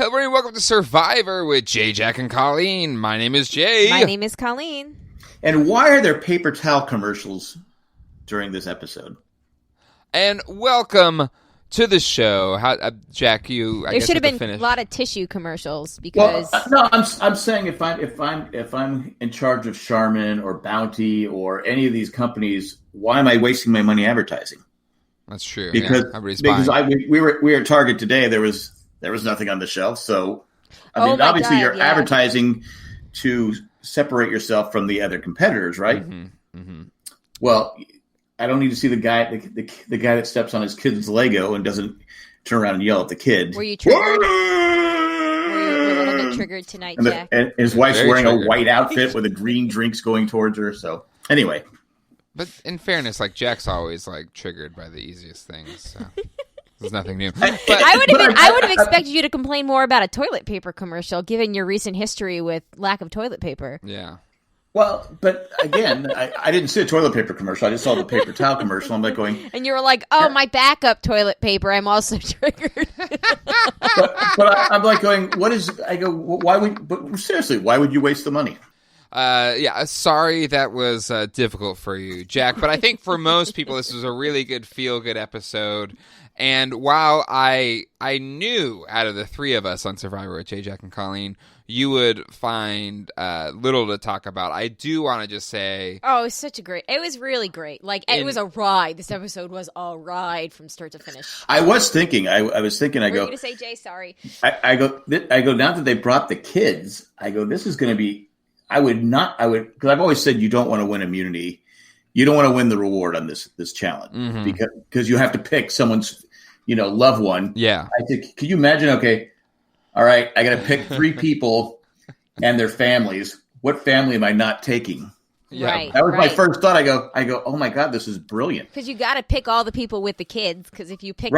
Everybody, welcome to Survivor with Jay, Jack, and Colleen. My name is Jay. My name is Colleen. And why are there paper towel commercials during this episode? And welcome to the show. Jack, there should have been a lot of tissue commercials because. No, I'm saying if I'm in charge of Charmin or Bounty or any of these companies, why am I wasting my money advertising? That's true. Because we were at Target today. There was nothing on the shelf. So obviously you're advertising to separate yourself from the other competitors, right? Mm-hmm. Mm-hmm. Well, I don't need to see the guy that steps on his kid's Lego and doesn't turn around and yell at the kid. Were you triggered? Were you a little bit triggered tonight, Jack? And his wife's wearing a white outfit with a green drinks going towards her. So anyway. But in fairness, like Jack's always like triggered by the easiest things. So there's nothing new. I would have expected you to complain more about a toilet paper commercial, given your recent history with lack of toilet paper. Yeah. Well, but again, I didn't see a toilet paper commercial. I just saw the paper towel commercial. I'm like going, and you were like, "Oh, my backup toilet paper." I'm also triggered. but I'm like going, "What is?" I go, "Why would?" But seriously, why would you waste the money? Sorry that was difficult for you, Jack. But I think for most people, this was a really good feel-good episode. And while I knew out of the three of us on Survivor with Jay, Jack, and Colleen, you would find little to talk about, I do want to just say... Oh, it was really great. It was a ride. This episode was a ride from start to finish. I was thinking, I go... Were you going to say, Jay? Sorry. I go, now that they brought the kids, I go, this is going to be... because I've always said you don't want to win immunity. You don't want to win the reward on this challenge because you have to pick someone's, loved one. Yeah. I said, can you imagine? Okay. All right. I got to pick 3 people and their families. What family am I not taking? Yeah. Right, that was my first thought. I go, oh my God, this is brilliant. Because you got to pick all the people with the kids. Because if you pick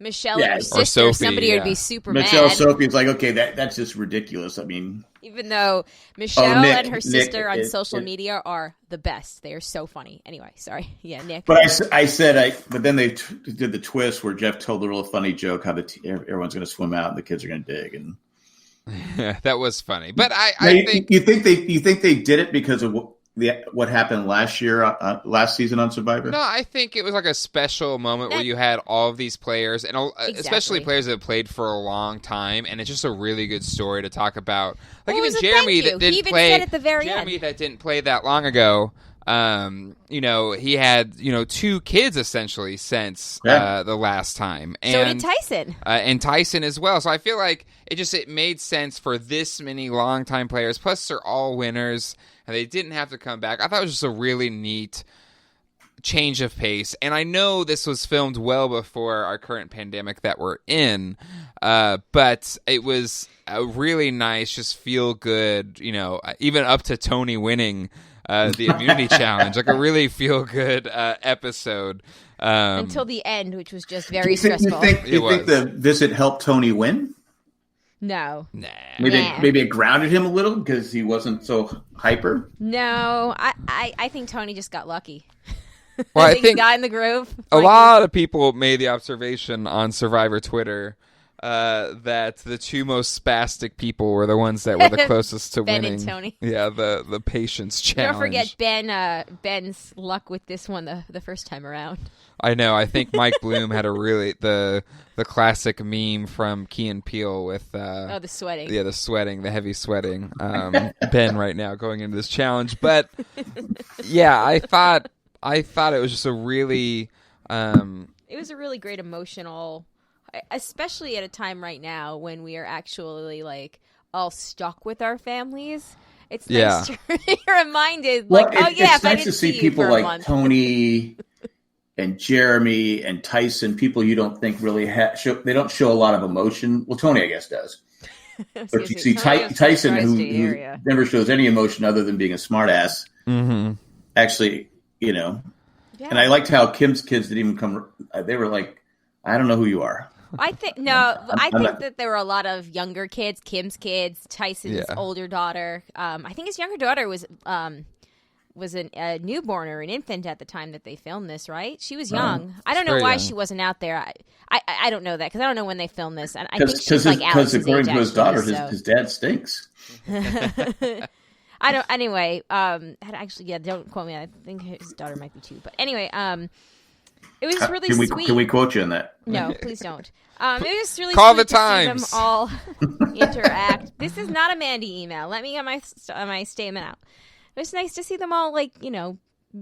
Michelle and her sister, Sophie, somebody would be super Michelle, mad. Sophie is like, okay, that's just ridiculous. I mean, even though Michelle Nick, and her sister on social media are the best, they are so funny. Anyway, sorry, yeah, Nick. But I said, but then they did the twist where Jeff told the real funny joke how everyone's going to swim out and the kids are going to dig, and yeah, that was funny. But I think you think they did it because of what happened last season on Survivor? No, I think it was like a special moment where you had all of these players, and especially players that have played for a long time, and it's just a really good story to talk about. Like even Jeremy that didn't play said at the very Jeremy end. that didn't play that long ago. He had 2 kids essentially since the last time, and so did Tyson, and Tyson as well. So I feel like it made sense for this many longtime players. Plus, they're all winners. And they didn't have to come back. I thought it was just a really neat change of pace. And I know this was filmed well before our current pandemic that we're in. But it was a really nice, just feel good, even up to Tony winning the immunity challenge. Like a really feel good episode. Until the end, which was just very stressful. You think the visit helped Tony win? No. Nah. Maybe it grounded him a little because he wasn't so hyper. No, I think Tony just got lucky. Well, I think he got in the groove. A lot of people made the observation on Survivor Twitter that the 2 most spastic people were the ones that were the closest to Ben winning. and Tony. Yeah, the patience challenge. Don't forget Ben's luck with this one the first time around. I know. I think Mike Bloom had the classic meme from Key and Peele with the sweating. Yeah, the heavy sweating. Ben right now going into this challenge, but yeah, I thought it was just a really. It was a really great emotional, especially at a time right now when we are actually all stuck with our families. It's nice to be reminded, it's nice to see people like Tony and Jeremy and Tyson, people you don't think really they don't show a lot of emotion. Well, Tony, I guess, does. But you see Tyson, who never shows any emotion other than being a smartass. Mm-hmm. Actually, Yeah. And I liked how Kim's kids didn't even come. They were like, I don't know who you are. I think that there were a lot of younger kids, Kim's kids, Tyson's older daughter. I think his younger daughter was a newborn or an infant at the time that they filmed this, right? She was young. I don't know why she wasn't out there. I don't know that because I don't know when they filmed this. And I think she's like Alex's age, according to his daughter, his dad stinks. I don't. Anyway, don't quote me. I think his daughter might be too. But anyway, it was really sweet. Can we quote you on that? No, please don't. It was really Call sweet the Times. To see them all interact. This is not a Mandy email. Let me get my statement out. It was nice to see them all, like, you know,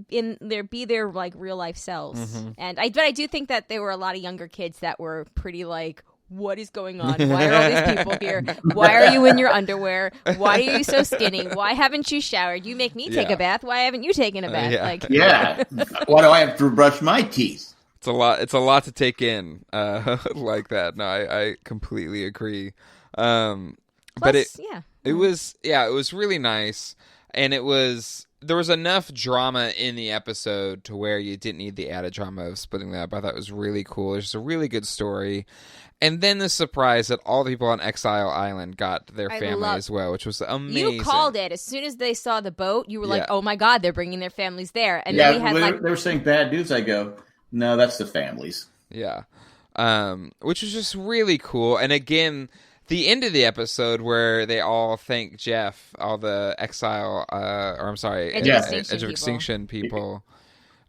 be their like real life selves. Mm-hmm. And I do think that there were a lot of younger kids that were pretty like, what is going on? Why are all these people here? Why are you in your underwear? Why are you so skinny? Why haven't you showered? You make me take a bath. Why haven't you taken a bath? Why do I have to brush my teeth? It's a lot to take in like that. No, I completely agree. But it was really nice, and there was enough drama in the episode to where you didn't need the added drama of splitting that up. I thought it was really cool. It's just a really good story. And then the surprise that all the people on Exile Island got their family as well, which was amazing. You called it. As soon as they saw the boat, you were like, oh my God, they're bringing their families there. And then we had they were saying bad news. I go, no, that's the families. Yeah. Which was just really cool. And again, the end of the episode where they all thank Jeff, all the Exile, Edge of Extinction people.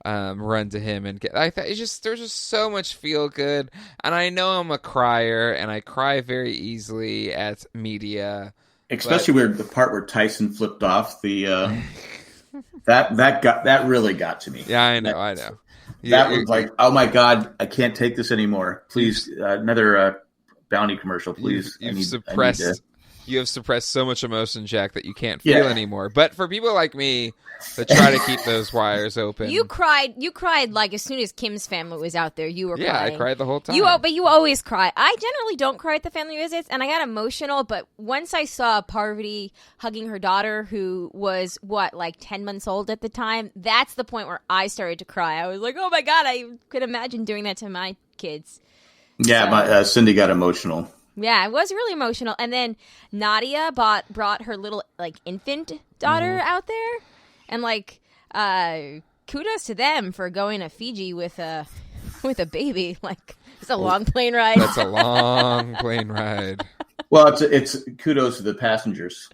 Run to him and get. I thought there's just so much feel good, and I know I'm a crier, and I cry very easily at media. Especially where the part where Tyson flipped off the that really got to me. Yeah, I know. That was like, oh my God, I can't take this anymore. Please, another bounty commercial, please. You have suppressed so much emotion, Jack, that you can't feel anymore. But for people like me that try to keep those wires open, you cried like as soon as Kim's family was out there. You were crying. Yeah, I cried the whole time. But you always cry. I generally don't cry at the family visits, and I got emotional. But once I saw Parvati hugging her daughter, who was like 10 months old at the time, that's the point where I started to cry. I was like, oh my God, I could imagine doing that to my kids. Yeah, Cindy got emotional. Yeah, it was really emotional. And then Nadia brought her little like infant daughter out there, and like kudos to them for going to Fiji with a baby. Like it's a long plane ride. That's a long plane ride. Well, it's kudos to the passengers.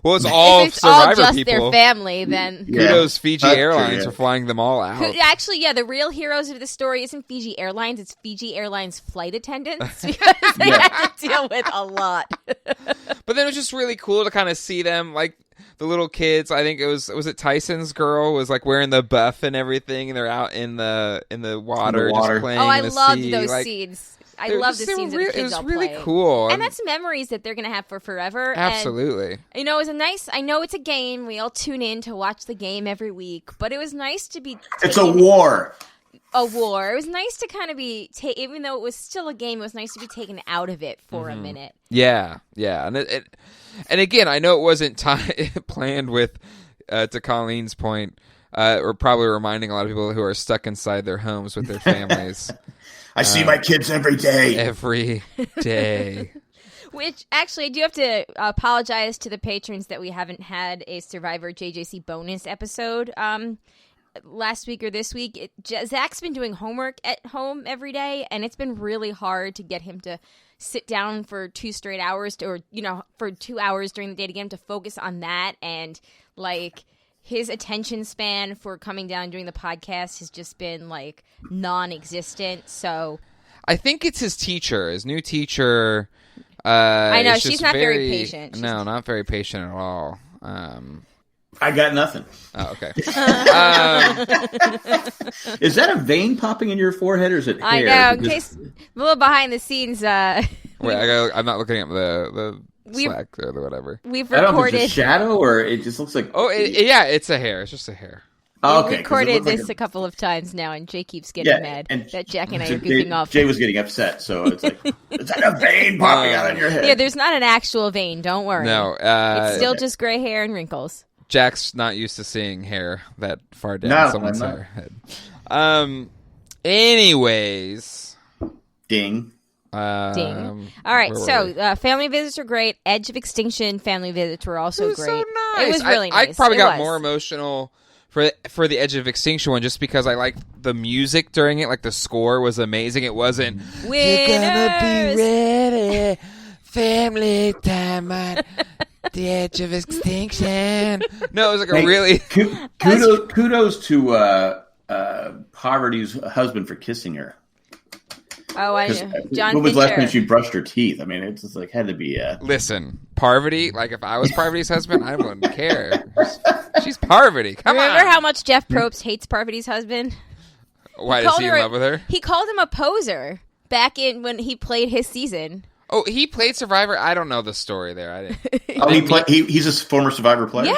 Well, it's all if it's Survivor all just people. Their family, then kudos Fiji Airlines for flying them all out. Actually, the real heroes of the story isn't Fiji Airlines; it's Fiji Airlines flight attendants because they had to deal with a lot. But then it was just really cool to kind of see them, like the little kids. I think it was Tyson's girl was like wearing the buff and everything, and they're out in the water. Just playing. Oh, I in the loved sea. those scenes. I love the scenes of the kids It was all really playing. cool. And that's memories that they're going to have for forever. Absolutely. And, it was I know it's a game. We all tune in to watch the game every week. But it was nice to be... It's a war. A war. It was nice to kind of be... even though it was still a game, it was nice to be taken out of it for a minute. Yeah. And again, I know it wasn't planned with, to Colleen's point, or probably reminding a lot of people who are stuck inside their homes with their families. I see my kids every day. Every day. Which, actually, I do have to apologize to the patrons that we haven't had a Survivor JJC bonus episode last week or this week. Zach's been doing homework at home every day, and it's been really hard to get him to sit down for 2 straight hours, for 2 hours during the day to get him to focus on that. And, like... his attention span for coming down and doing the podcast has just been like non-existent. So I think it's his new teacher. I know she's not very patient. No, not very patient at all. I got nothing. Oh, okay. Is that a vein popping in your forehead, or is it hair? I know. In case a little behind the scenes. Wait, I'm not looking at the Slack or whatever. We've recorded. I don't know if it's a shadow or it just looks like. Oh, it's a hair. It's just a hair. Oh, okay. We've recorded this a couple of times now, and Jay keeps getting mad that Jack and I are goofing off. Jay was getting upset, so it's like, is that a vein popping out on your head? Yeah, there's not an actual vein. Don't worry. No, it's still just gray hair and wrinkles. Jack's not used to seeing hair that far down someone's head. Anyways, ding. Ding. All right, so family visits are great. Edge of Extinction family visits were also great. So nice. It was really nice. I probably got more emotional for the Edge of Extinction one just because I liked the music during it. Like the score was amazing. It wasn't Winners! You're gonna be ready, family time on the Edge of Extinction. No, it was like a really kudos to Poverty's husband for kissing her. Oh, I know. John When was the last time Fincher. she brushed her teeth? I mean, it's just like had to be. Listen, Parvati. Like if I was Parvati's husband, I wouldn't care. She's Parvati. Come on. Remember how much Jeff Probst hates Parvati's husband? Why is he in love with her? He called him a poser back in when he played his season. Oh, he played Survivor. I don't know the story there. I didn't. He's a former Survivor player.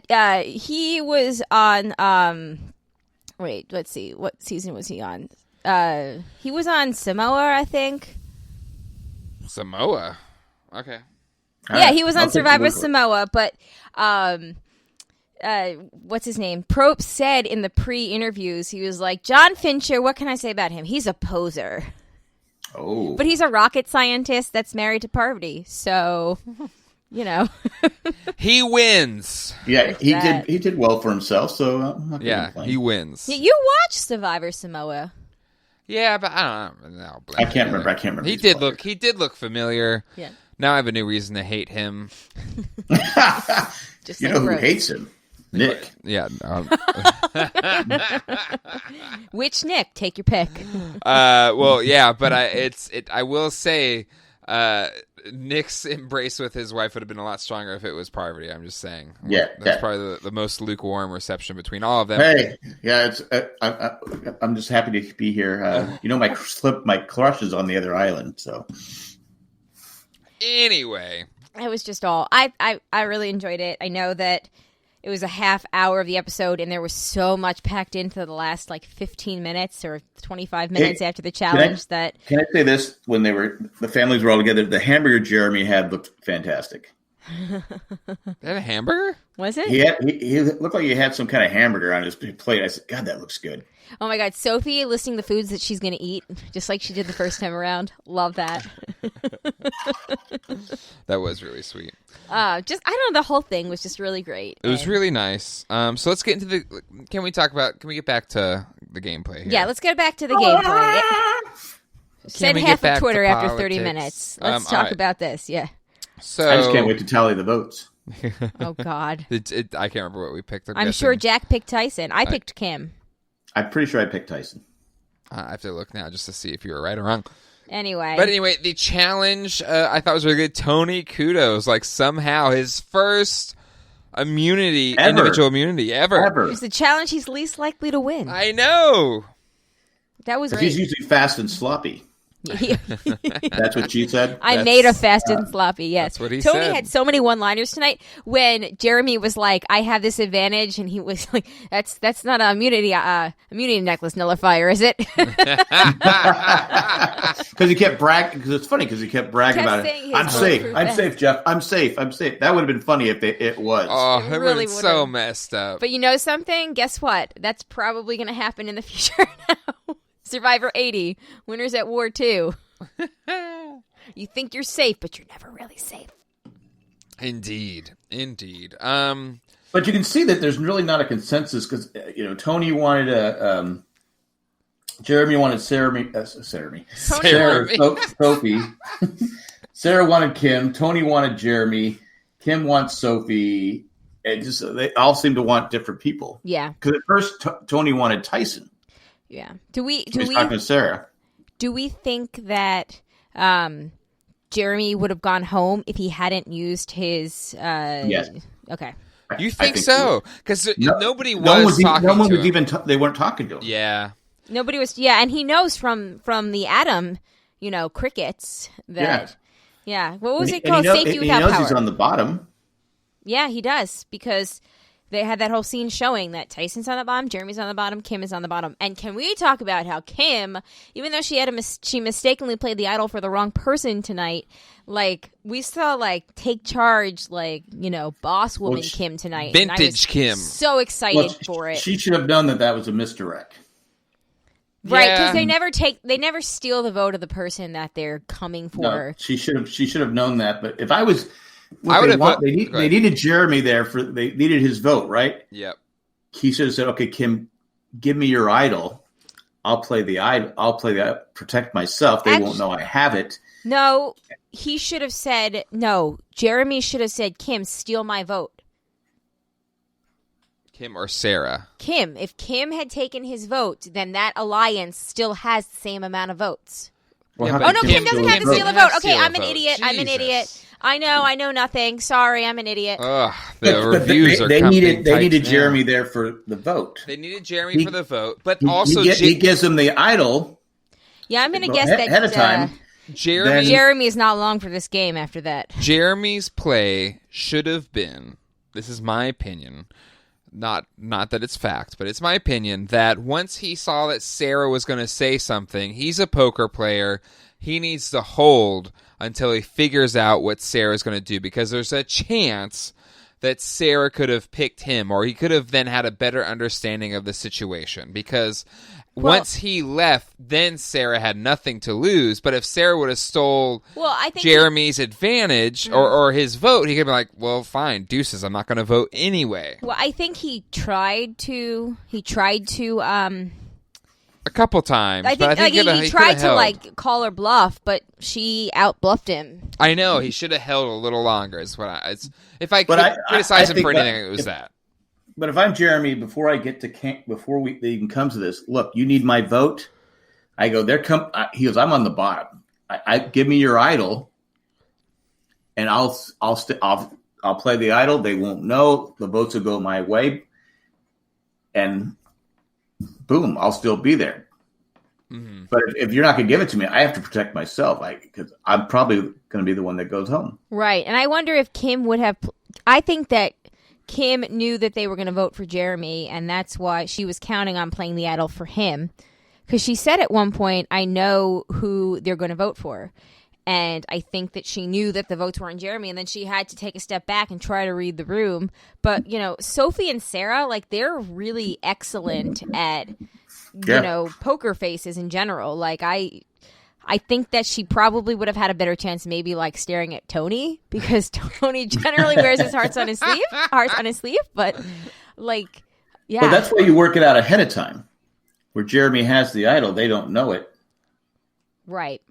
Yeah, he was on. Wait, let's see. What season was he on? He was on Samoa, I think. Samoa. Okay. Yeah, he was on Survivor Samoa, but what's his name? Probst said in the pre-interviews, he was like, John Fincher, what can I say about him? He's a poser. Oh. But he's a rocket scientist that's married to Parvati, so, you know. He wins. Yeah, he did well for himself, so I'm not gonna complain. He wins. You watched Survivor Samoa. Yeah, but I don't know. I can't remember. He did look familiar. Yeah. Now I have a new reason to hate him. Just You know who hates him? Nick. Yeah. Which Nick? Take your pick. Well, yeah, but I will say, Nick's embrace with his wife would have been a lot stronger if it was Parvati. I'm just saying. Yeah, that's probably the most lukewarm reception between all of them. Hey, yeah, it's. I'm just happy to be here. My crush is on the other island, so. Anyway, It was just all. I really enjoyed it. I know that it was a half hour of the episode, and there was so much packed into the last 15 minutes or 25 minutes after the challenge. Can I say this? When the families were all together, the hamburger Jeremy had looked fantastic. They had a hamburger? Was it? He looked like he had some kind of hamburger on his plate. I said, God, that looks good. Oh my God, Sophie listing the foods that she's going to eat, just like she did the first time around. Love that. That was really sweet. I don't know, the whole thing was just really great. It was really nice. So let's get into can we get back to the gameplay here? Yeah, let's get back to the gameplay. Said half of Twitter after 30 minutes. Let's talk about this, yeah. So I just can't wait to tally the votes. Oh, God. I can't remember what we picked. I'm sure Jack picked Tyson. I picked Kim. I'm pretty sure I picked Tyson. I have to look now just to see if you were right or wrong. Anyway, the challenge I thought was really good. Tony, kudos. Somehow his first individual immunity ever. It was the challenge he's least likely to win. I know. That was great. He's usually fast and sloppy. That's what she said? I made a fast and sloppy, yes. That's what he said. Tony had so many one-liners tonight when Jeremy was like, I have this advantage, and he was like, that's not an immunity necklace nullifier, is it? Because he kept bragging, because it's funny, because he kept bragging about it. I'm safe, Jeff. I'm safe. That would have been funny if it was. Oh, It it really would have been so messed up. But you know something? Guess what? That's probably going to happen in the future now. Survivor 80, winners at War 2. You think you're safe, but you're never really safe. Indeed. But you can see that there's really not a consensus because Tony wanted Jeremy wanted Sophie. Sarah wanted Kim. Tony wanted Jeremy. Kim wants Sophie. And they all seem to want different people. Yeah. Because at first Tony wanted Tyson. Yeah. Do we talking to Sarah? Do we think that Jeremy would have gone home if he hadn't used his? Yes. Okay. You think so? Because nobody was talking to him. Even they weren't talking to him. Yeah. Nobody was. Yeah, and he knows from the Adam, crickets that. Yeah. What was it called? Safety without power. He knows he's on the bottom. Yeah, he does because they had that whole scene showing that Tyson's on the bottom, Jeremy's on the bottom, Kim is on the bottom. And can we talk about how Kim, even though she mistakenly played the idol for the wrong person tonight, we saw take charge, boss woman Kim tonight. Vintage Kim. So excited for it. She should have known that was a misdirect. Right, because they never steal the vote of the person that they're coming for. No, she should have known that. But if I was They needed Jeremy there they needed his vote, right? Yep. He should have said, "Okay, Kim, give me your idol. I'll play the idol. I'll play the protect myself. They won't know I have it." No, he should have said no. Jeremy should have said, "Kim, steal my vote." Kim or Sarah? Kim. If Kim had taken his vote, then that alliance still has the same amount of votes. Well, no, Kim doesn't have to steal a vote. Okay, I'm an idiot. Jesus. I'm an idiot. I know nothing. Sorry, I'm an idiot. Reviews are coming. They needed Jeremy there for the vote. They needed Jeremy for the vote, but also he gives them the idol. Yeah, I'm going to guess that ahead of time. Jeremy is not long for this game after that. Jeremy's play should have been, this is my opinion, not that it's fact, but it's my opinion, that once he saw that Sarah was going to say something, he's a poker player, he needs to hold until he figures out what Sarah's going to do, because there's a chance that Sarah could have picked him, or he could have then had a better understanding of the situation, because once he left, then Sarah had nothing to lose. But if Sarah would have stole Jeremy's advantage or his vote, he could be like, well, fine, deuces, I'm not going to vote anyway. Well, I think he tried to a couple times. I think he tried to call her bluff, but she outbluffed him. I know, he should have held a little longer. If I could criticize him for anything, it was that. But if I'm Jeremy, before I get to camp, they even come to this, look, you need my vote. I go, he goes, I'm on the bottom. I give me your idol, and I'll play the idol. They won't know. The votes will go my way, and boom, I'll still be there. Mm-hmm. But if you're not going to give it to me, I have to protect myself, because I'm probably going to be the one that goes home. Right, and I wonder if Kim would have. I think that Kim knew that they were going to vote for Jeremy, and that's why she was counting on playing the idol for him. Because she said at one point, I know who they're going to vote for. And I think that she knew that the votes were on Jeremy, and then she had to take a step back and try to read the room. But, Sophie and Sarah, they're really excellent at, poker faces in general. I think that she probably would have had a better chance maybe staring at Tony, because Tony generally wears his hearts on his sleeve, but yeah. But that's why you work it out ahead of time. Where Jeremy has the idol, they don't know it. Right.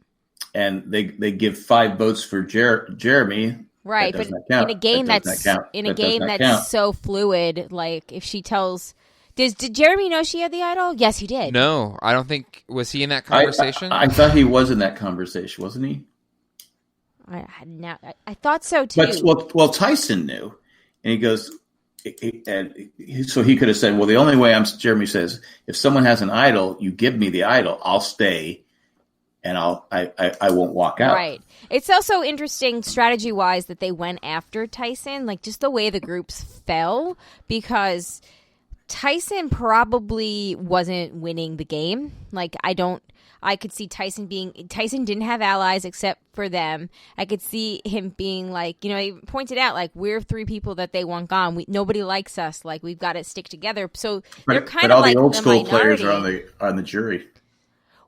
And they give 5 votes for Jeremy. Right, but in a game that's so fluid, if she tells. Did Jeremy know she had the idol? Yes, he did. No, I don't think. Was he in that conversation? I thought he was in that conversation, wasn't he? I thought so too. Well, Tyson knew, and he goes, so he could have said, "Well, the only way Jeremy says, if someone has an idol, you give me the idol, I'll stay, and I won't walk out." Right. It's also interesting strategy wise that they went after Tyson, just the way the groups fell, because Tyson probably wasn't winning the game. I could see Tyson didn't have allies except for them. I could see him being he pointed out, we're 3 people that they want gone. Nobody likes us. We've got to stick together. So they're kind of all the old school players are on the jury.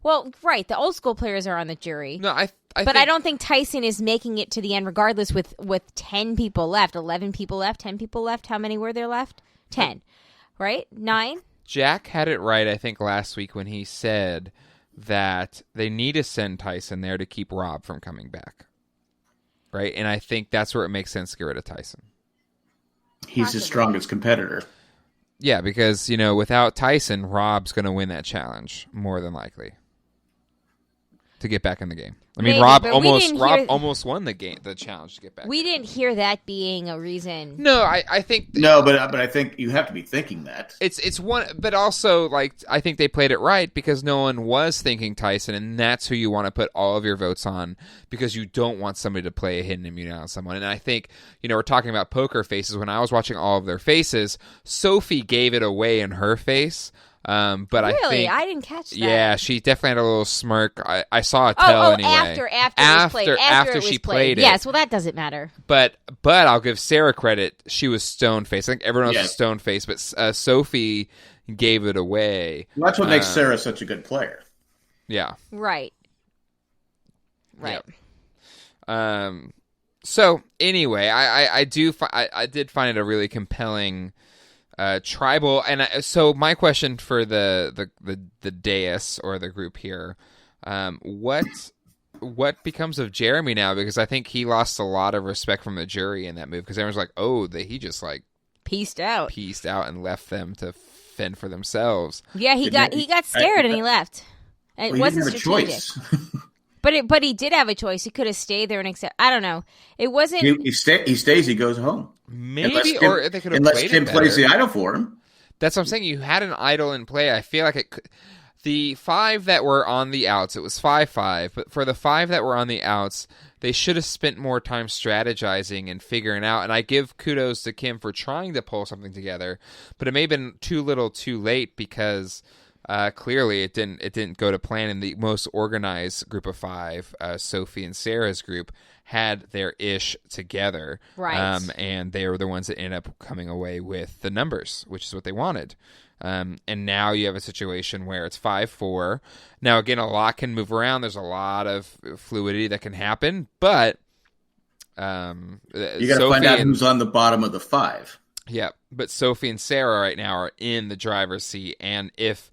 Well, right. The old school players are on the jury. No, but I don't think Tyson is making it to the end regardless with 10 people left, 11 people left, 10 people left. How many were there left? 10. Right? 9? Jack had it right, I think, last week when he said that they need to send Tyson there to keep Rob from coming back. Right? And I think that's where it makes sense to get rid of Tyson. He's the strongest competitor. Yeah, because, without Tyson, Rob's going to win that challenge, more than likely, to get back in the game. I mean, Rob almost won the challenge to get back. We didn't hear that being a reason. No, I think but I think you have to be thinking that it's one, but also I think they played it right because no one was thinking Tyson, and that's who you want to put all of your votes on because you don't want somebody to play a hidden immunity on someone. And I think we're talking about poker faces. When I was watching all of their faces, Sophie gave it away in her face. But really? I didn't catch that. Yeah, she definitely had a little smirk. I saw it tell anyway. After she played it. Yes, well, that doesn't matter. But I'll give Sarah credit. She was stone faced. I think everyone else was stone faced, but Sophie gave it away. Well, that's what makes Sarah such a good player. Yeah. Right. Yep. So anyway, I did find it a really compelling tribal, and so my question for the dais or the group here, what becomes of Jeremy now? Because I think he lost a lot of respect from the jury in that move, because everyone's like, oh, he just like pieced out and left them to fend for themselves. Yeah, he got scared and he left. And it wasn't strategic. But he did have a choice. He could have stayed there and accept. I don't know. It wasn't. He stays. He goes home. Maybe, or they could have unless played Kim it better. plays the idol for him. That's what I'm saying. You had an idol in play. I feel like the 5 that were on the outs, it was 5-5. But for the 5 that were on the outs, they should have spent more time strategizing and figuring out. And I give kudos to Kim for trying to pull something together, but it may have been too little, too late, because. Clearly, it didn't go to plan. In the most organized group of 5, Sophie and Sarah's group had their ish together, right? And they were the ones that ended up coming away with the numbers, which is what they wanted. And now you have a situation where it's 5-4. Now, again, a lot can move around. There's a lot of fluidity that can happen, but you got to find out who's on the bottom of the 5. Yeah, but Sophie and Sarah right now are in the driver's seat, and if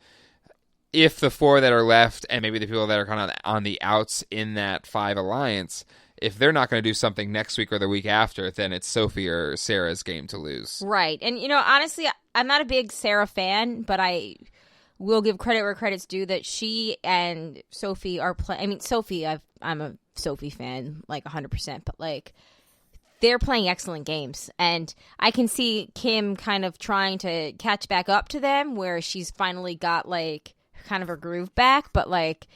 the 4 that are left, and maybe the people that are kind of on the outs in that 5 alliance, if they're not going to do something next week or the week after, then it's Sophie or Sarah's game to lose. Right. And, honestly, I'm not a big Sarah fan, but I will give credit where credit's due that she and Sophie are playing. I mean, Sophie, I'm a Sophie fan, like 100%, but, like, they're playing excellent games. And I can see Kim kind of trying to catch back up to them, where she's finally got, like, kind of her groove back, but like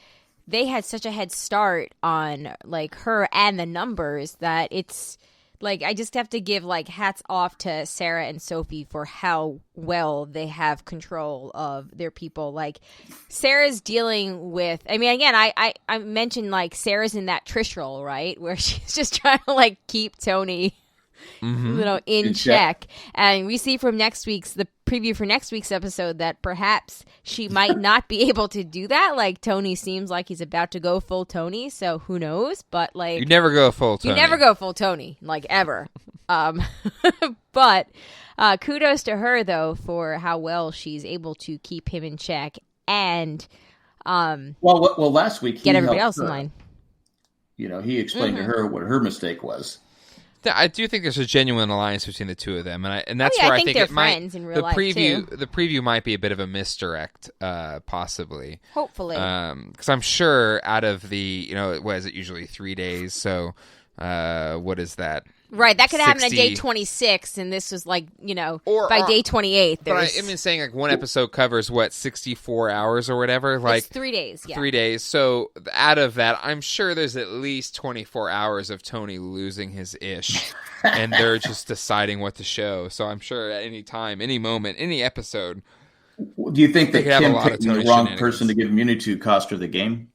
they had such a head start on like her and the numbers that it's like I just have to give like hats off to Sarah and Sophie for how well they have control of their people. Like Sarah's dealing with, I mean, again, I mentioned like Sarah's in that Trish role, right, where she's just trying to like keep Tony in check. And we see from the preview for next week's episode that perhaps she might not be able to do that. Like Tony seems like he's about to go full Tony, so who knows? But like you never go full Tony, like ever. But kudos to her though for how well she's able to keep him in check and well last week get everybody else in line. He explained to her what her mistake was. I do think there's a genuine alliance between the two of them, and that's where I think they're it might. Friends in real life too. The preview might be a bit of a misdirect, possibly. Hopefully, because I'm sure out of the what is it usually 3 days? So, what is that? Right, that could happen on day 26, and this was like, by day 28. But I mean, saying like one episode covers, 64 hours or whatever? Like it's 3 days, yeah. 3 days. So out of that, I'm sure there's at least 24 hours of Tony losing his ish, and they're just deciding what to show. So I'm sure at any time, any moment, any episode. Do you think that Kim picked the wrong person to give immunity to cost her the game?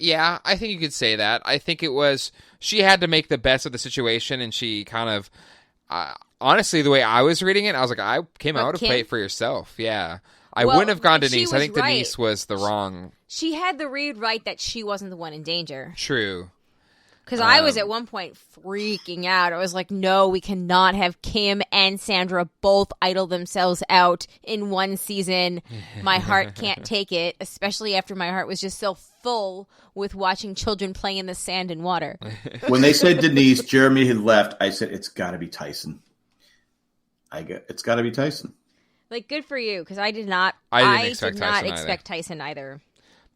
Yeah, I think you could say that. I think it was she had to make the best of the situation, and she kind of, honestly, the way I was reading it, I was like, Kim, I would have played it for yourself. Yeah, I wouldn't have gone Denise. I think right. Denise was the wrong. She had the read right that she wasn't the one in danger. True. Because I was at one point freaking out. I was like, no, we cannot have Kim and Sandra both idle themselves out in one season. My heart can't take it, especially after my heart was just so full with watching children playing in the sand and water. When they said Denise, Jeremy had left, I said, it's got to be Tyson. It's got to be Tyson. Like, good for you, because I did not expect Tyson either.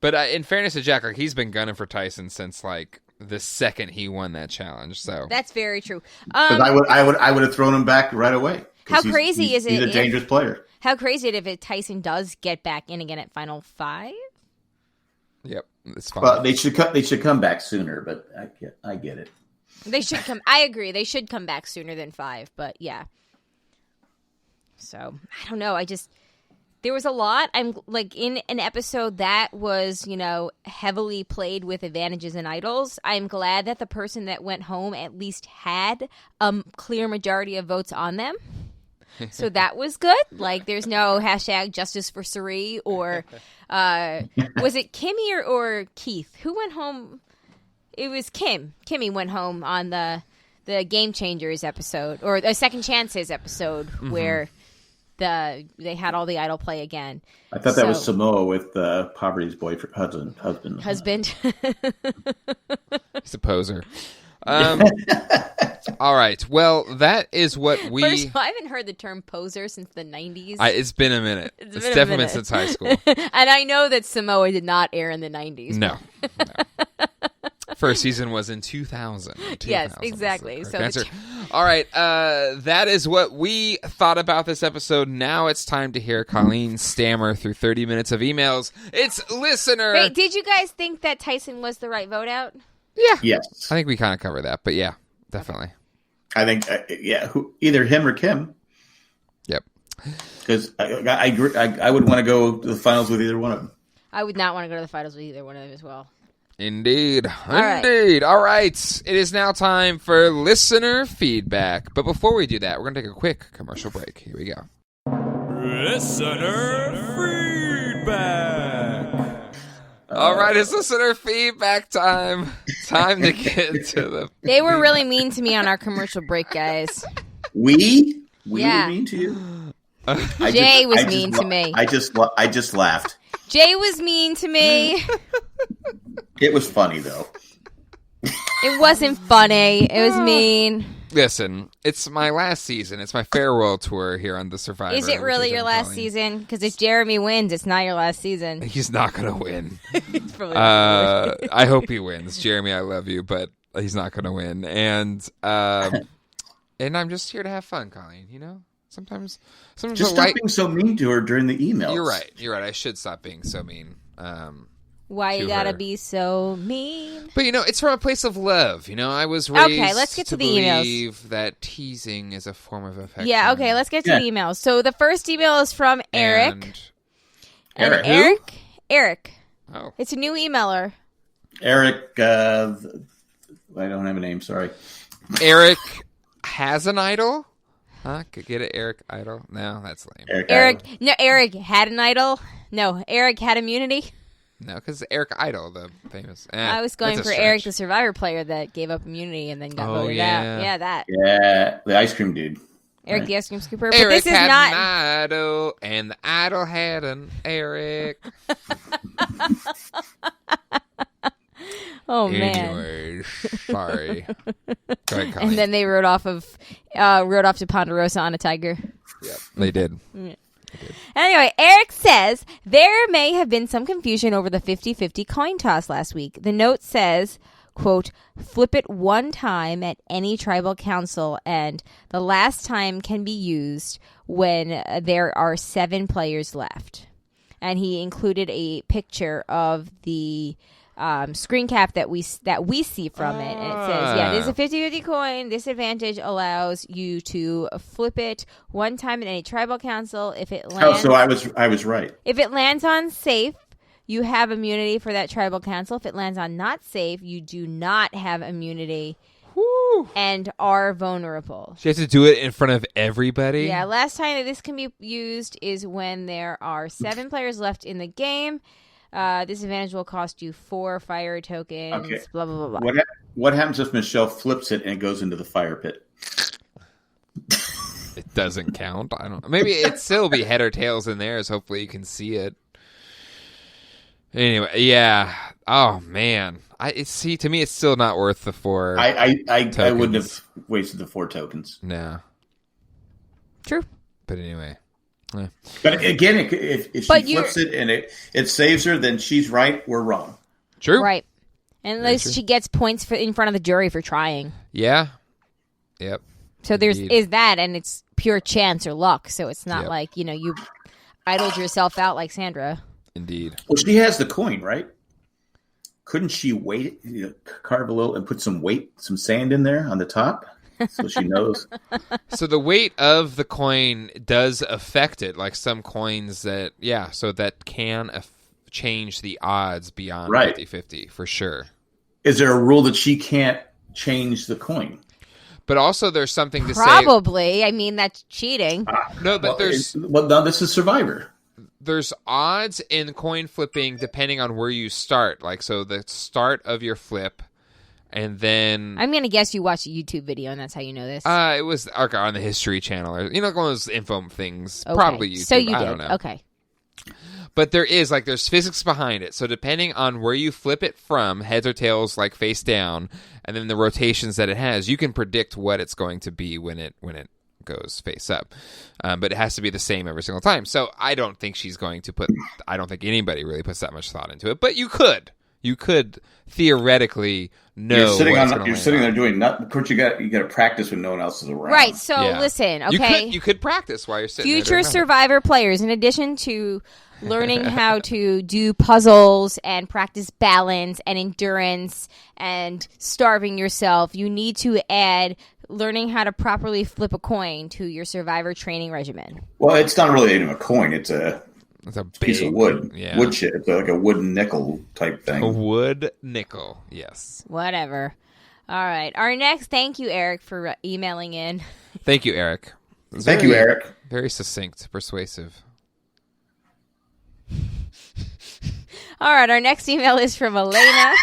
But in fairness to Jack, like, he's been gunning for Tyson since, like, the second he won that challenge. So that's very true. Because I would have thrown him back right away. How crazy is it? He's a dangerous player. How crazy is it if Tyson does get back in again at Final 5? Yep, it's fine. Well, they should come back sooner, but I get it. They should come. I agree. They should come back sooner than 5. But yeah. So I don't know. There was a lot. I'm like in an episode that was, heavily played with advantages and idols. I'm glad that the person that went home at least had a clear majority of votes on them. So that was good. Like, there's no hashtag justice for Suri or was it Kimmy or Keith? Who went home? It was Kim. Kimmy went home on the the Game Changers episode, or the Second Chances episode, where they had all the idol play again. I thought that was Samoa with Poverty's boyfriend, husband. He's a poser. All right. Well, that is what we... First of all, I haven't heard the term poser since the 90s. It's been a minute. It's definitely been since high school. And I know that Samoa did not air in the 90s. No. First season was in 2000. Yes, exactly. So all right. That is what we thought about this episode. Now it's time to hear Colleen stammer through 30 minutes of emails. It's listener. Wait, did you guys think that Tyson was the right vote out? Yeah. Yes. I think we kind of covered that, but yeah, definitely. I think, either him or Kim. Yep. Because I agree. I would want to go to the finals with either one of them. I would not want to go to the finals with either one of them as well. Indeed. All right. It is now time for listener feedback. But before we do that, we're going to take a quick commercial break. Here we go. Listener feedback. All right, it's listener feedback time. Time to get to the... They were really mean to me on our commercial break, guys. We were mean to you? Jay was mean to me. I just laughed. Jay was mean to me. It was funny, though. It wasn't funny. It was mean. Listen, it's my last season. It's my farewell tour here on The Survivor. Is it really your last season? Because if Jeremy wins, it's not your last season. He's not going to win. He's probably not gonna I hope he wins. Jeremy, I love you, but he's not going to win. And I'm just here to have fun, Colleen, you know? Sometimes just stop being so mean to her during the emails. You're right. I should stop being so mean. Why you gotta be so mean? But it's from a place of love. I was raised let's get to the believe emails. That teasing is a form of affection. Yeah, okay, let's get to the emails. So the first email is from Eric. And Eric. Oh. It's a new emailer. Eric, I don't have a name, sorry. Eric has an idol? Huh? Could get it, Eric Idol? No, that's lame. Eric had an idol. No, Eric had immunity. No, because Eric Idle, the famous... I was going for Eric, the Survivor player that gave up immunity and then got voted out. Yeah, that. Yeah, the ice cream dude. Eric, the ice cream scooper. Eric but this is had not... an idol, and the idol had an Eric. Oh, man. Anyways, sorry. Go ahead, Colleen. And then they rode off to Ponderosa on a tiger. Yep, they did. Yeah. Anyway, Eric says, there may have been some confusion over the 50-50 coin toss last week. The note says, quote, flip it one time at any tribal council, and the last time can be used when there are 7 players left. And he included a picture of the screen cap that we see from it, and it says, it is a 50-50 coin. This advantage allows you to flip it one time in any tribal council. If it lands, so I was right. If it lands on safe, you have immunity for that tribal council. If it lands on not safe, you do not have immunity. Woo. And are vulnerable. So you have to do it in front of everybody? Yeah, last time that this can be used is when there are 7 players left in the game. This advantage will cost you 4 fire tokens. Okay. Blah blah blah blah. What happens if Michelle flips it and it goes into the fire pit? It doesn't count. I don't know. Maybe it'd still be head or tails in there, so hopefully you can see it. Anyway, yeah. Oh man, to me, it's still not worth the 4. I wouldn't have wasted the 4 tokens. No. True. But anyway. Yeah. But again, if she flips it and it saves her, then she's right. We're wrong. True. Right. And at least she gets points in front of the jury for trying. Yeah. Yep. So is that, and it's pure chance or luck. So it's not like, you idled yourself out like Sandra. Indeed. Well, she has the coin, right? Couldn't she carve a little and put some sand in there on the top? So she knows. So the weight of the coin does affect it, like some coins that, so that can change the odds beyond 50-50, for sure. Is there a rule that she can't change the coin? But also there's something to say... Probably. I mean, that's cheating. No, but now this is Survivor. There's odds in coin flipping depending on where you start. Like, so the start of your flip... And then I'm going to guess you watched a YouTube video, and that's how you know this. It was on the History Channel, or one of those info things. Okay. Probably YouTube. So you did. I don't know. Okay. But there's physics behind it. So depending on where you flip it from, heads or tails, like face down, and then the rotations that it has, you can predict what it's going to be when it goes face up. But it has to be the same every single time. So I don't think she's going to I don't think anybody really puts that much thought into it. But you could theoretically know. You're sitting there doing nothing. Of course, you got to practice when no one else is around. Right. So listen, okay. You could practice while you're sitting Future there. Survivor players, in addition to learning how to do puzzles and practice balance and endurance and starving yourself, you need to add learning how to properly flip a coin to your Survivor training regimen. Well, it's not really even a coin. It's a piece of wood. Yeah. Wood shit. It's like a wooden nickel type thing. A wood nickel, yes. Whatever. All right. Our next, thank you, Eric, for emailing in. Thank you, Eric. Thank you, Eric. Very succinct, persuasive. All right. Our next email is from Elena.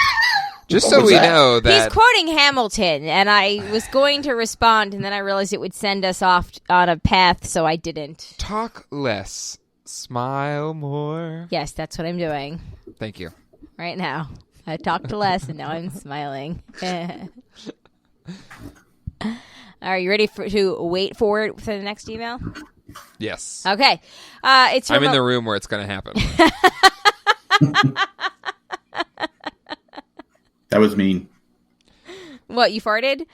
Just so we know that... He's quoting Hamilton, and I was going to respond, and then I realized it would send us off on a path, so I didn't. Talk less. Smile more. Yes, that's what I'm doing. Thank you. Right now. I talked less, and now I'm smiling. Are you ready to wait for it for the next email? Yes. Okay. I'm in the room where it's going to happen. That was mean. What, you farted?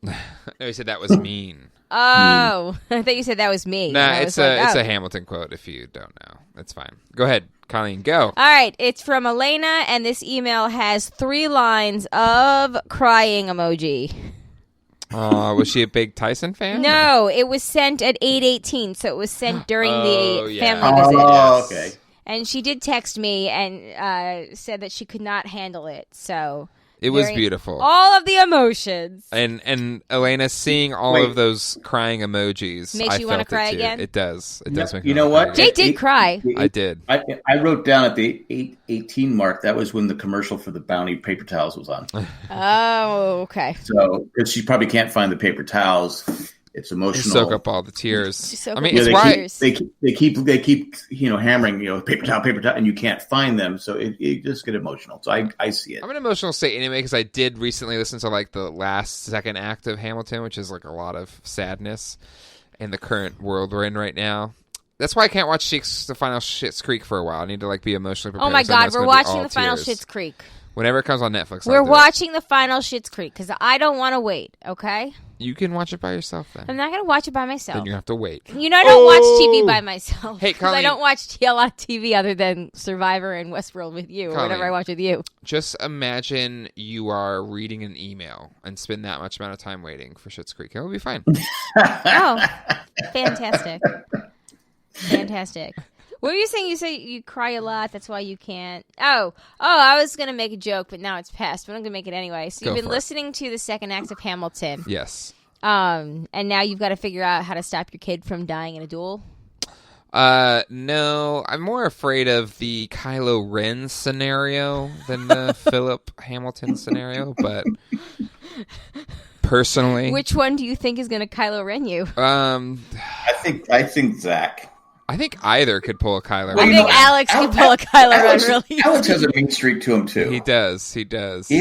No, you said that was mean. Oh, I thought you said that was me. Nah, it's a Hamilton quote if you don't know. That's fine. Go ahead, Colleen, go. All right, it's from Elena, and this email has 3 lines of crying emoji. Was she a big Tyson fan? No, it was sent at 8:18, so it was sent during the family visit. Oh, okay. And she did text me and said that she could not handle it, so... It was beautiful. All of the emotions. And Elena, seeing all of those crying emojis, makes you want to cry again? It does. It does make me You know what? Jay did cry. I did. I wrote down at the 8:18 mark, that was when the commercial for the Bounty paper towels was on. Oh, okay. So, because she probably can't find the paper towles, it's emotional. Soak up all the tears. I mean, it's why they keep hammering paper towel, and you can't find them, so it just get emotional. So I see it. I'm an emotional state anyway because I did recently listen to like the second act of Hamilton, which is like a lot of sadness in the current world we're in right now. That's why I can't watch the final Schitt's Creek for a while. I need to like be emotionally prepared. Oh my God, we're watching the final Schitt's Creek. Whenever it comes on Netflix, we're watching the final Schitt's Creek because I don't want to wait. Okay. You can watch it by yourself then. I'm not going to watch it by myself. Then you have to wait. I don't watch TV by myself. Hey, Colleen. I don't watch a lot of TV other than Survivor and Westworld with you, or whatever I watch with you. Just imagine you are reading an email and spend that much amount of time waiting for Schitt's Creek. It will be fine. Oh, fantastic. Fantastic. What were you saying? You say you cry a lot. That's why you can't. Oh, I was going to make a joke, but now it's past. But I'm going to make it anyway. So you've been listening to the second act of Hamilton. Yes. And now you've got to figure out how to stop your kid from dying in a duel. No, I'm more afraid of the Kylo Ren scenario than the Philip Hamilton scenario, but personally. Which one do you think is going to Kylo Ren you? I think Zach. I think either could pull a Kylo Ren. I think Alex could pull a Kylo Ren really. Alex has a mean streak to him, too. He does. He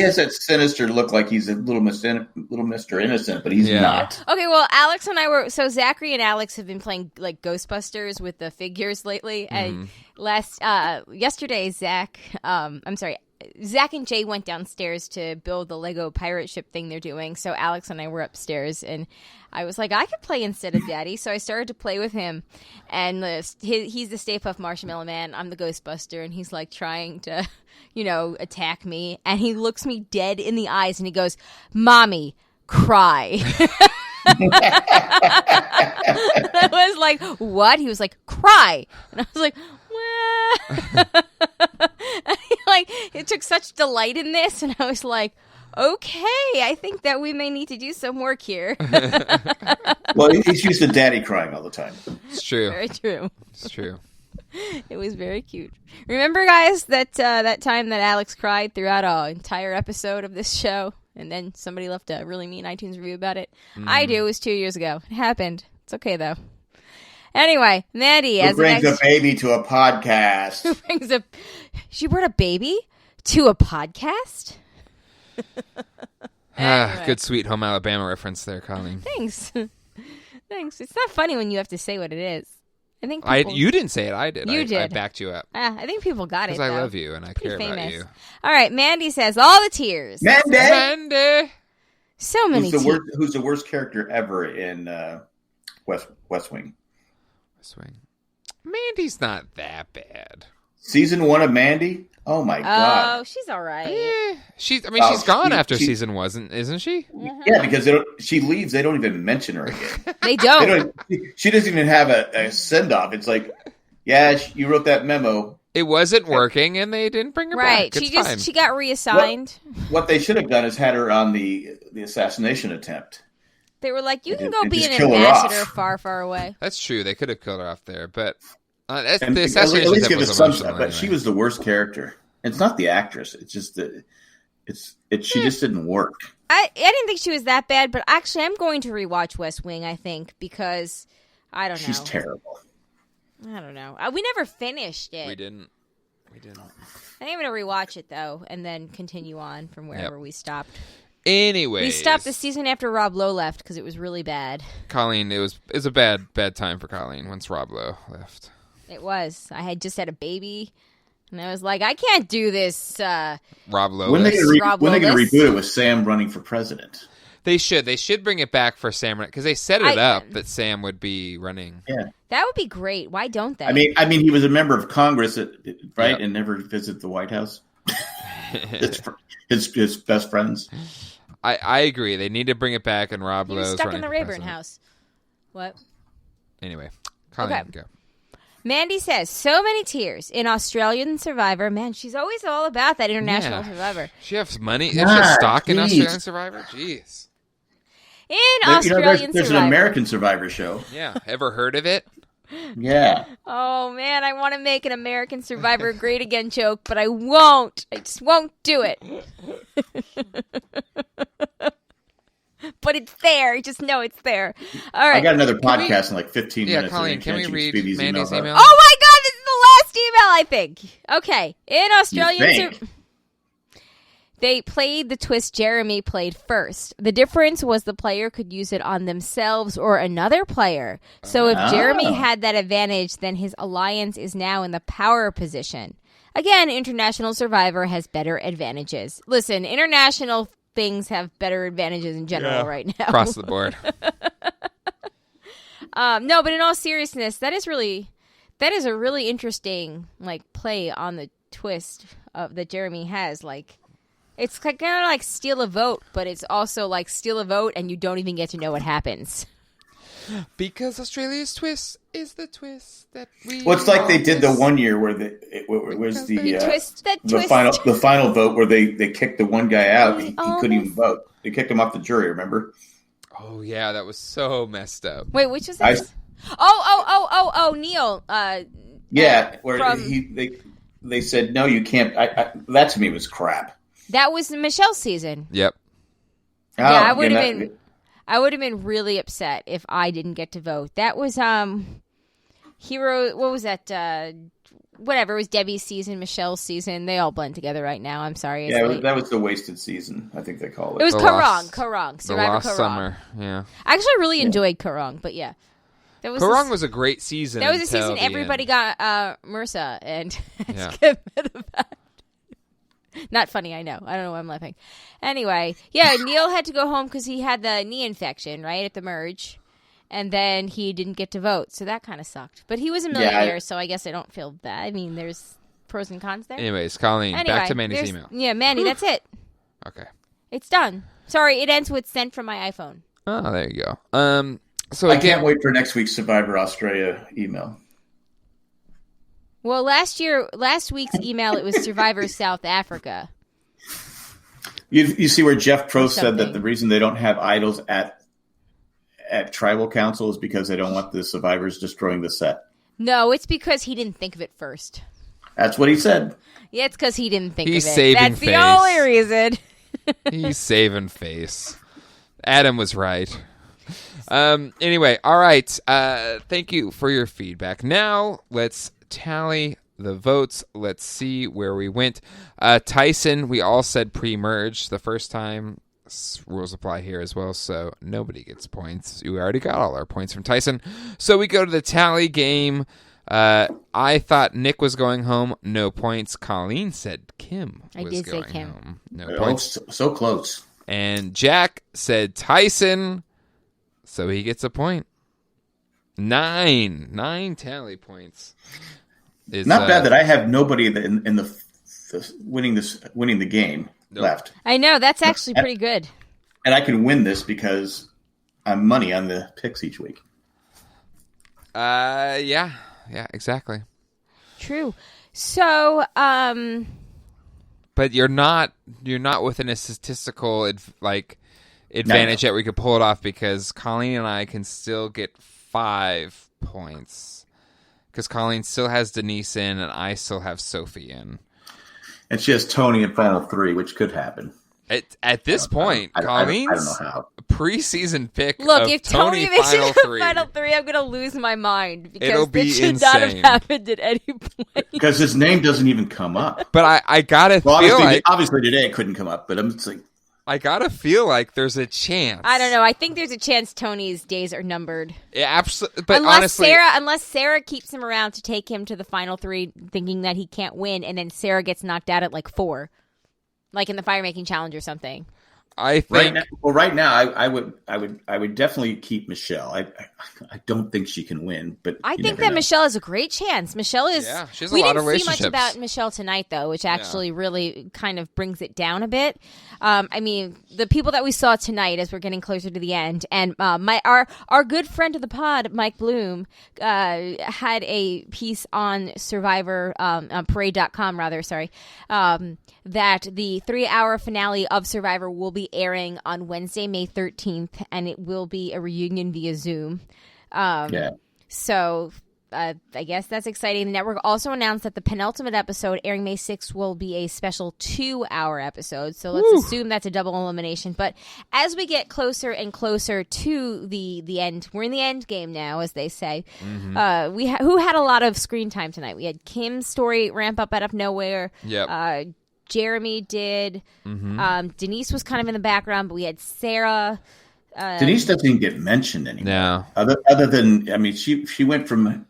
has that sinister look like he's a little Mr. Innocent, but he's not. Okay, well, Alex and I were... So Zachary and Alex have been playing like Ghostbusters with the figures lately. And yesterday, Zach and Jay went downstairs to build the Lego pirate ship thing they're doing. So Alex and I were upstairs, and I was like, I could play instead of Daddy. So I started to play with him, and he's the Stay Puft Marshmallow Man. I'm the Ghostbuster, and he's like trying to, attack me. And he looks me dead in the eyes, and he goes, "Mommy, cry." I was like, "What?" He was like, "Cry," and I was like, "Well." It took such delight in this, and I was like, okay, I think that we may need to do some work here. Well, he's used to Daddy crying all the time. It's true. Very true. It's true. It was very cute. Remember, guys, that time that Alex cried throughout an entire episode of this show? And then somebody left a really mean iTunes review about it. I do. It was 2 years ago. It happened. It's okay, though. Anyway, Mandy. Who brings a baby to a podcast? She brought a baby to a podcast? Anyway. Good Sweet Home Alabama reference there, Colleen. Thanks. It's not funny when you have to say what it is. I think you didn't say it. I did. You did. I backed you up. I think people got it. Because I love you and I care about you. All right, Mandy says all the tears. Mandy. So many tears. Who's the worst character ever in West Wing? West Wing. Mandy's not that bad. Season 1 of Mandy. Oh my God! Oh, she's all right. She's gone after season 1, isn't she? Mm-hmm. Yeah, because she leaves. They don't even mention her again. They don't. She doesn't even have a send off. It's like, yeah, you wrote that memo. It wasn't working, and they didn't bring her back. Right. She got reassigned. What they should have done is had her on the assassination attempt. They were like, you can go be an ambassador far, far away. That's true. They could have killed her off there, but at least give us some stuff. But she was the worst character. It's not the actress. It's just that she just didn't work. I didn't think she was that bad, but actually, I'm going to rewatch West Wing. I think because I don't know. She's terrible. I don't know. We never finished it. We didn't. I think I'm going to rewatch it though, and then continue on from wherever we stopped. Anyways, we stopped the season after Rob Lowe left because it was really bad. Colleen, it was a bad time for Colleen once Rob Lowe left. It was. I had just had a baby, and I was like, I can't do this. Rob Lowe. When are they going to reboot it with Sam running for president? They should. They should bring it back for Sam because they set it up that Sam would be running. Yeah, that would be great. Why don't they? I mean, he was a member of Congress, right, and never visited the White House. his best friends. I agree. They need to bring it back, and Rob Lowe's stuck in the Rayburn president. house. What? Anyway, Colleen, go. Mandy says, so many tears in Australian Survivor. Man, she's always all about that International Survivor. She has money. She has stock in Australian Survivor. Jeez. Australian there's Survivor. An American Survivor show. Yeah. Ever heard of it? Yeah. Oh, man, I want to make an American Survivor great again joke, but I won't. I just won't do it. But it's there. You just know it's there. All right. I got another podcast in like 15 minutes. Yeah, Colleen, can we read Mandy's email? Oh, my God. This is the last email, I think. Okay. In Australian they played the twist Jeremy played first. The difference was the player could use it on themselves or another player. So if Jeremy had that advantage, then his alliance is now in the power position. Again, International Survivor has better advantages. Listen, international things have better advantages in general right now. Across the board. No, but in all seriousness, that is a really interesting play on the twist that Jeremy has. It's kind of like steal a vote, but it's also like steal a vote and you don't even get to know what happens. Because Australia's twist is the twist that we. Well, it's like they did the one year where the final vote where they kicked the one guy out. He couldn't even vote. They kicked him off the jury. Remember? Oh yeah, that was so messed up. Wait, which was this? Oh, Neil. Where they said no, you can't. That to me was crap. That was Michelle's season. Yep. I would have been really upset if I didn't get to vote. That was Hero. What was that? Whatever. It was Debbie's season, Michelle's season. They all blend together right now. I'm sorry. That was the wasted season. I think they call it. It was Karong. Survivor Lost Karong. Summer. Yeah. I actually really enjoyed Karong, but yeah. Karong was a great season. That was a season everybody got MRSA and Not funny, I know. I don't know why I'm laughing. Anyway, Neil had to go home because he had the knee infection, right, at the merge. And then he didn't get to vote, so that kind of sucked. But he was a millionaire, so I guess I don't feel bad. I mean, there's pros and cons there. Anyways, Colleen, back to Mandy's email. Yeah, Mandy, that's it. Okay. It's done. Sorry, it ends with sent from my iPhone. Oh, there you go. So I can't wait for next week's Survivor Australia email. Well, last week's email, it was Survivor South Africa. You see where Jeff Probst said that the reason they don't have idols at tribal council is because they don't want the survivors destroying the set. No, it's because he didn't think of it first. That's what he said. Yeah, it's because he didn't think of it. He's saving That's face. the only reason. He's saving face. Adam was right. Anyway, all right. Thank you for your feedback. Now let's tally the votes. Let's see where we went. Tyson, we all said pre-merge the first time. Rules apply here as well, so nobody gets points. We already got all our points from Tyson. So we go to the tally game. I thought Nick was going home. No points. Colleen said Kim was going home. No points. So close. And Jack said Tyson, so he gets a point. 9 tally points. Not bad that I have nobody in the winning the game left. I know, that's actually pretty good. And I can win this because I'm money on the picks each week. Yeah, exactly. True. So, but you're not within a statistical advantage that we could pull it off because Colleen and I can still get 5 points because Colleen still has Denise in and I still have Sophie in. And she has Tony in final 3, which could happen. At this point, Colleen's I don't know how. preseason pick. Look, of if Tony makes it to final 3, I'm going to lose my mind because this should not have happened at any point. Because his name doesn't even come up. But I gotta feel obviously today it couldn't come up. But I'm just like, I gotta feel like there's a chance. I don't know. I think there's a chance Tony's days are numbered. Yeah, absolutely. But honestly, unless Sarah keeps him around to take him to the final 3, thinking that he can't win, and then Sarah gets knocked out at 4, like in the fire making challenge or something. I think right now, I would definitely keep Michelle. I don't think she can win, but I think that Michelle has a great chance. Michelle is. Yeah, she has a lot of relationships. We didn't see much about Michelle tonight, though, which actually really kind of brings it down a bit. I mean, the people that we saw tonight, as we're getting closer to the end, and our good friend of the pod, Mike Bloom, had a piece on Survivor, Parade.com, rather. Sorry. That the 3-hour finale of Survivor will be airing on Wednesday, May 13th, and it will be a reunion via Zoom. So I guess that's exciting. The network also announced that the penultimate episode, airing May 6th, will be a special 2-hour episode. So let's assume that's a double elimination. But as we get closer and closer to the end, we're in the end game now, as they say. Mm-hmm. Who had a lot of screen time tonight? We had Kim's story ramp up out of nowhere. Yep. Jeremy did. Mm-hmm. Denise was kind of in the background, but we had Sarah. Denise doesn't even get mentioned anymore. No. Other than, I mean, she went from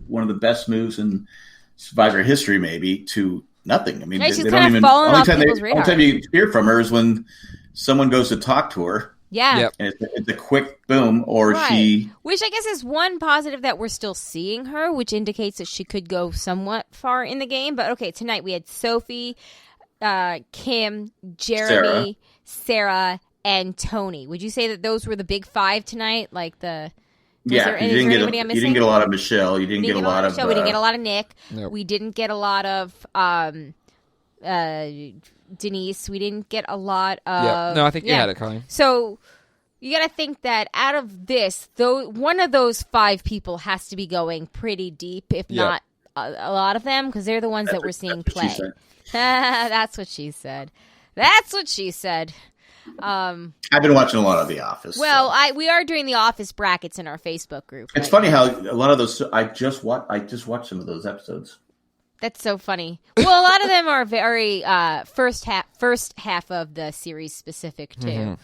one of the best moves in Survivor history, maybe, to nothing. I mean, she's kind of fallen off people's radar. The only time you hear from her is when someone goes to talk to her. Yeah. Yep. And it's a quick boom, or she... Which I guess is one positive that we're still seeing her, which indicates that she could go somewhat far in the game. But okay, tonight we had Sophie, Kim, Jeremy, Sarah, and Tony. Would you say that those were the big 5 tonight? Like the... you didn't get a lot of Michelle. You didn't get a lot of... Michelle. We didn't get a lot of Nick. Nope. We didn't get a lot of... Denise. We didn't get a lot of... Yeah. No, I think you had it, Colleen. So you got to think that out of this, though, one of those 5 people has to be going pretty deep, if not a lot of them, because they're the ones that we're seeing play. That's what she said. That's what she said. I've been watching a lot of The Office. Well, we are doing The Office brackets in our Facebook group. It's funny how a lot of those... I just watched some of those episodes. That's so funny. Well, a lot of them are very first half of the series specific too.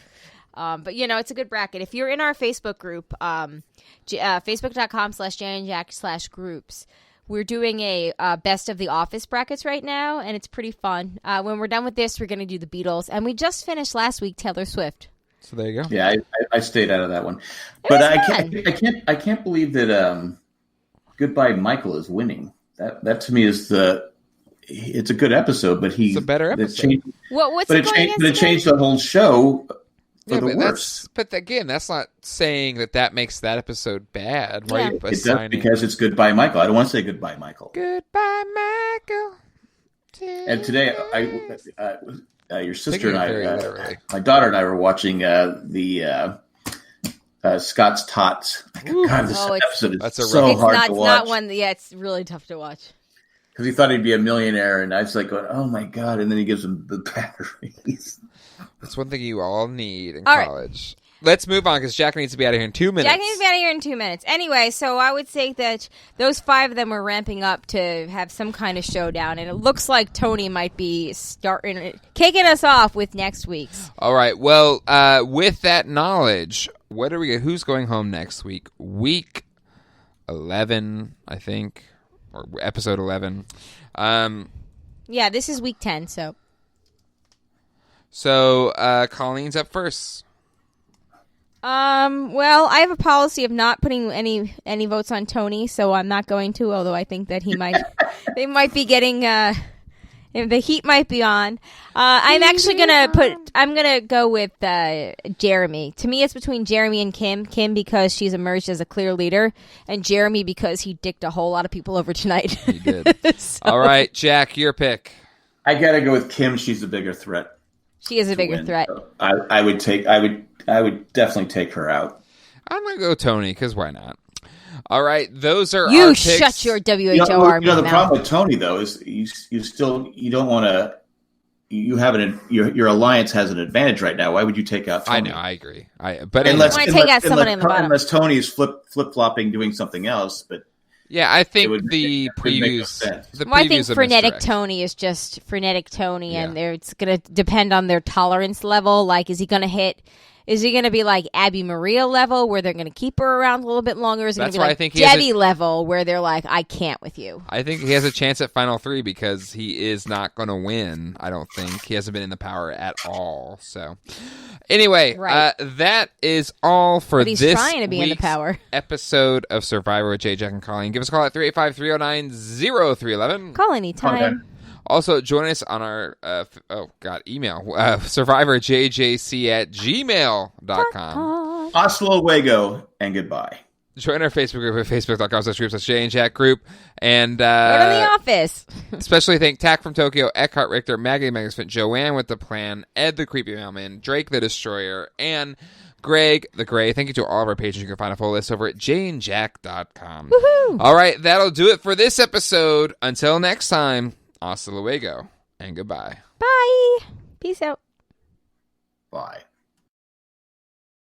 Mm-hmm. But it's a good bracket. If you're in our Facebook group, facebook.com/JanJack/groups, we're doing a best of The Office brackets right now, and it's pretty fun. When we're done with this, we're going to do the Beatles, and we just finished last week Taylor Swift. So there you go. Yeah, I stayed out of that one, but I can't believe that Goodbye Michael is winning. That to me is it's a good episode, but it's a better episode. It changed the whole show for the worse. But again, that's not saying that makes that episode bad. Yeah. It does because it's Goodbye Michael. I don't want to say Goodbye Michael. Goodbye Michael. And today, your sister and I, my daughter and I were watching the Scott's Tots. God, this episode is so hard to watch. It's not one. Yeah, it's really tough to watch. because he thought he'd be a millionaire, and I was like, going, "Oh my god!" And then he gives him the batteries. That's one thing you all need in college. Right. Let's move on because Jack needs to be out of here in 2 minutes. Jack needs to be out of here in 2 minutes. Anyway, so I would say that those 5 of them were ramping up to have some kind of showdown, and it looks like Tony might be kicking us off with next week's. All right. Well, with that knowledge, what are we? Who's going home next week? Week 11, I think, or episode 11. Yeah, this is week 10. So Colleen's up first. Well, I have a policy of not putting any votes on Tony, so I'm not going to, although I think that he might, they might be getting, the heat might be on. I'm actually I'm gonna go with, Jeremy. To me, it's between Jeremy and Kim. Kim because she's emerged as a clear leader, and Jeremy because he dicked a whole lot of people over tonight. He did. So. All right, Jack, your pick. I gotta go with Kim. She's the bigger threat. She is a bigger threat. So I would definitely take her out. I'm going to go Tony, because why not? All right, those are you our picks. Shut your WHOR mouth. The problem with Tony, though, is you don't want to. You have your alliance has an advantage right now. Why would you take out Tony? I know, I agree. But unless you want to take out someone in the bottom. Unless Tony is flip-flopping doing something else, but. Yeah, I think the previews. I think frenetic Tony is just frenetic Tony, and it's going to depend on their tolerance level. Like, is he going to hit? Is he going to be like Abby Maria level, where they're going to keep her around a little bit longer? Is it going to be like Debbie level, where they're like, I can't with you? I think he has a chance at Final 3 because he is not going to win. I don't think he hasn't been in the power at all. So, anyway, that is all for this trying to be in the power episode of Survivor with Jay, Jack, and Colleen. Give us a call at 385-309-0311. Call anytime. Okay. Also, join us on our email, survivorjjc@gmail.com. Hasta luego and goodbye. Join our Facebook group at facebook.com/groups/Jay and Jack Group. And go to the office. Especially thank Tack from Tokyo, Eckhart Richter, Maggie the Magnificent, Joanne with the Plan, Ed the Creepy Mailman, Drake the Destroyer, and Greg the Gray. Thank you to all of our patrons. You can find a full list over at jayandjack.com. Woohoo! All right, that'll do it for this episode. Until next time. Hasta luego, and goodbye. Bye. Peace out. Bye.